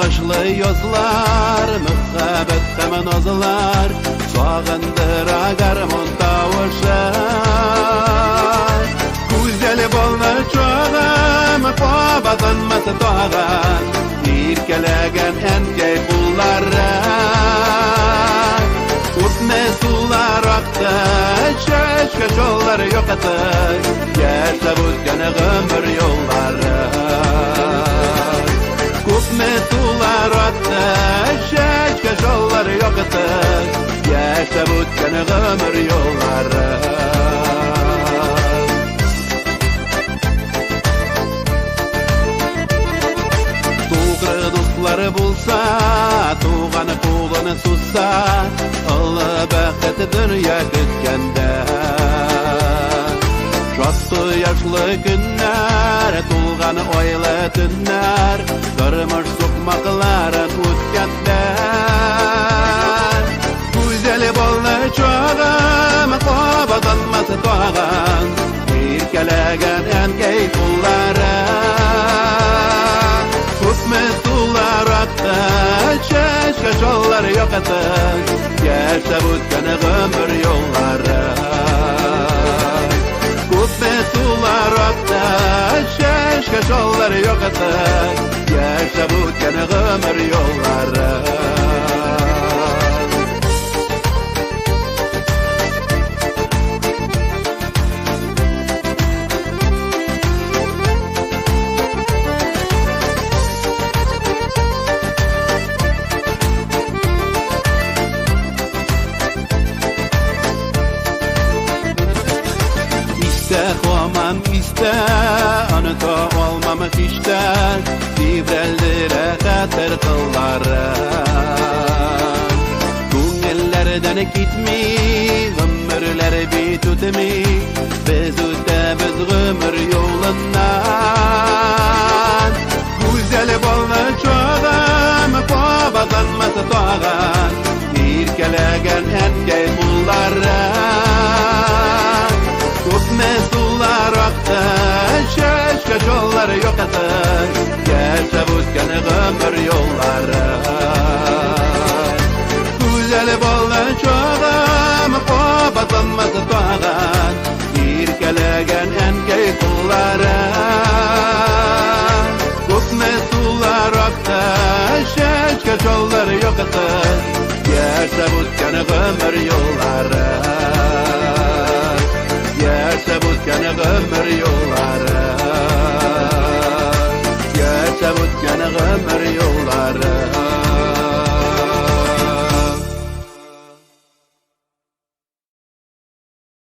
Taşlı yozlar, mühabbet hemen ozlar, sağındıra garmon tavuşa. Güzel bolna çoğam, babadanması doğan, irkelegen enkey pullara. Utme sular aktı, çeşke şolları yok atı, yaşa bütkene ömür yolları. Utme sular aktı, çeşke şolları yok atı, yaşa bütkene ömür yolları. Tuğrı dostları bulsa, tuğanı kuğunu sussa, Allah bəxti dünya kütkende. Şatlı yaşlı günler, tuğanı oylı tünler, kırmış sokmakları kütkende. Güzel bollı çoğam, kovadanması doğan, irkelegen enkey pullara. Tutme sular aktı, çeşke şolları yok atı, yaşa bütkene ömür yolları. Tutme sular aktı, çeşke şolları yok atı, yaşa bütkene ömür yolları. İste, anıta olmamak işte, Sivrellere katır kılları. Güngellerden gitmi, ömürler bir tutmi, biz ötemiz ömür yolundan. Güzel bolna çoğam, babadanması doğan, irkelegen enkey pullara. Tutme sular aktı, çeşke şolları yok atı, yaşa bütkene ömür yolları. Güzel bolna çoğam, babadanması doğan, irkelegen enkey pullara. Tutme sular aktı, çeşke şolları yok atı, yaşa bütkene ömür yolları. Yaşa bütkene ömür yolları.